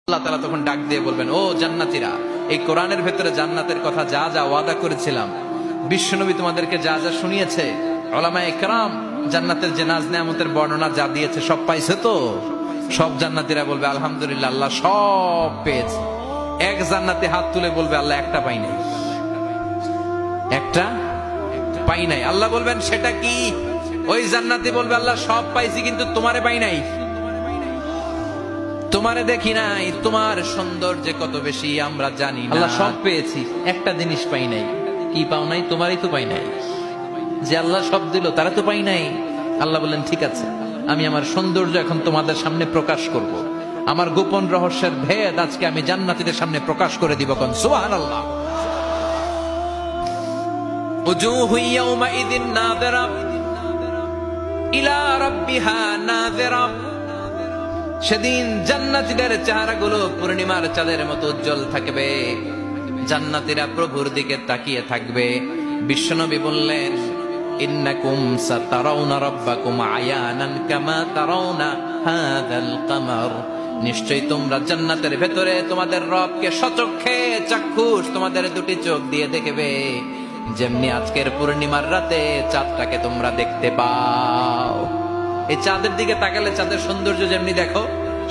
আল্লাহ তাআলা তখন ডাক দিয়ে বলবেন, ও জান্নাতীরা, এই কোরআনের ভেতরে জান্নাতের কথা যা যা ওয়াদা করেছিলাম, বিশ্বনবী তোমাদেরকে যা যা শুনিয়েছে, উলামায়ে কেরাম জান্নাতের যে নাজ নেয়ামতের বর্ণনা যা দিয়েছে সব পাইছে তো? সব জান্নাতীরা বলবে আলহামদুলিল্লাহ, আল্লাহ সব পেয়েছে। এক জান্নাতে হাত তুলে বলবে আল্লাহ একটা পাই নাই, একটা পাই নাই। আল্লাহ বলবেন সেটা কি? ওই জান্নাতি বলবে আল্লাহ সব পাইছি কিন্তু তোমারে পাই নাই, তোমারে দেখি নাই, তোমার সৌন্দর্য কত বেশি আমরা জানি না। আল্লাহ সব পেয়েছি, একটা জিনিস পাই নাই। কি পাও নাই? তোমারই তো পাই নাই। যে আল্লাহ সব দিল তারা তো পাই নাই। আল্লাহ বললেন ঠিক আছে, আমি আমার সৌন্দর্য এখন তোমাদের সামনে প্রকাশ করব। আমার গোপন রহস্যের ভেদ আজকে আমি জান্নাতীদের সামনে প্রকাশ করে দিব। কোন সুবহানাল্লাহ। উজুহু ইয়াউমাইযিন নাযিরা ইলা রাব্বিহা নাযিরা। সেদিন জান্নাতীদের চেহারাগুলো পূর্ণিমার চাঁদের মতো উজ্জ্বল থাকবে। জান্নাতীরা প্রভুর দিকে তাকিয়ে থাকবে। বিশ্বনবী বললেন, ইন্নাকুম সাতারাউনা রাব্বাকুম আয়ানান কামা তারাউনা হাযাল কামার। নিশ্চয়ই তোমরা জান্নাতের ভেতরে তোমাদের রবকে সচক্ষে চাক্ষুষ তোমাদের দুটি চোখ দিয়ে দেখবে, যেমনি আজকের পূর্ণিমার রাতে চাঁদটাকে তোমরা দেখতে পাও। এই চাঁদের দিকে তাকালে চাঁদের সৌন্দর্য যেমনি দেখো,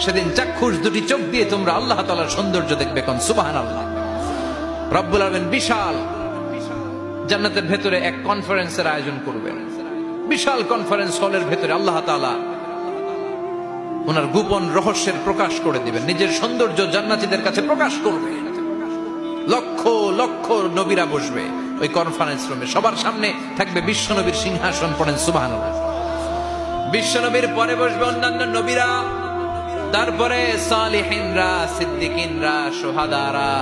সেদিন চাক্ষুষ দুটি চোখ দিয়ে তোমরা আল্লাহ তাআলার সৌন্দর্য দেখবে। কোন সুবহানাল্লাহ। রব্বুল আলামিন বিশাল জান্নাতের ভেতরে এক কনফারেন্সের আয়োজন করবেন। বিশাল কনফারেন্স হলের ভেতরে আল্লাহ তাআলা ওনার গোপন রহস্যের প্রকাশ করে দিবেন, নিজের সৌন্দর্য জান্নাতীদের কাছে প্রকাশ করবে। লক্ষ লক্ষ নবীরা বসবে ওই কনফারেন্স রুমে। সবার সামনে থাকবে বিশ্বনবীর সিংহাসন। পড়েন সুবহানাল্লাহ। বিশ্বনবীর পরে বসবে অন্যান্য নবীরা, তারপরে সালিহিনরা, সিদ্দিকিনরা, শুহাদারা,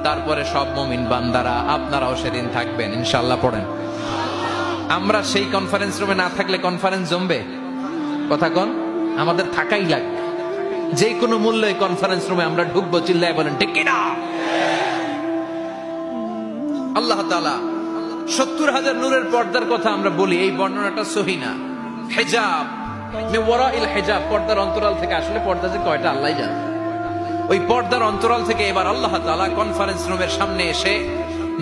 তারপরে সব মুমিন বান্দারা। আপনারাও সেদিন থাকবেন ইনশাআল্লাহ। পড়েন। আমরা সেই কনফারেন্স রুমে না থাকলে কনফারেন্স জমবে? কথা কোন? আমাদের থাকাই লাগবে। যে কোনো মূল্যে কনফারেন্স রুমে আমরা ঢুকবো। চিল্লায় বলেন ঠিক কিনা? আল্লাহ তাআলা ৭০,০০০ নূরের পর্দার কথা আমরা বলি, এই বর্ণনাটা সহি না। হিজাব মিন ওয়ারাইল হিজাব, পর্দার অন্তরাল থেকে। আসলে পর্দা যে কয়টা আল্লাহই জানে। ওই পর্দার অন্তরাল থেকে এবার আল্লাহ তাআলা কনফারেন্স রুমের সামনে এসে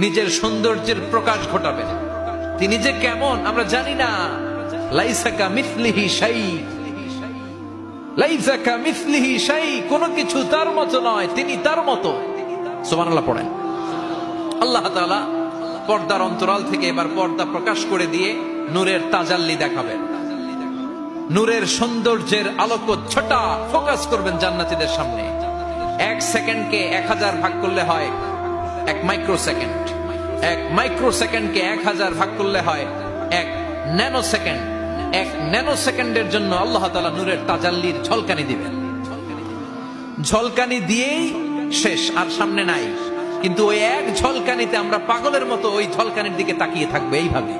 নিজের সৌন্দর্যের প্রকাশ ঘটাবেন। তিনি যে কেমন আমরা জানি না। লাইসা কামিসলিহি শাই, লাইসা কামিসলিহি শাই, কোনো কিছু তার মতো নয়, তিনি তার মতো। সুবহানাল্লাহ। পড়েন। আল্লাহ তাআলা পর্দার অন্তরাল থেকে এবার পর্দা প্রকাশ করে দিয়ে নূরের তাজাল্লি দেখাবেন। নূরের সৌন্দর্যের আলোকচ্ছটা ফোকাস করবেন জান্নাতীদের সামনে। এক সেকেন্ডকে ১০০০ ভাগ করলে হয় ১ মাইক্রো সেকেন্ড। ১ মাইক্রো সেকেন্ডকে ১০০০ ভাগ করলে হয় ১ ন্যানো সেকেন্ড। ১ ন্যানো সেকেন্ডের জন্য আল্লাহ তাআলা নূরের তাজাল্লির ঝলকানি দিবেন। ঝলকানি দিয়েই শেষ, আর সামনে নাই। কিন্তু ওই এক ঝলকানিতে আমরা পাগলের মতো ওই ঝলকানির দিকে তাকিয়ে থাকবো এইভাবে।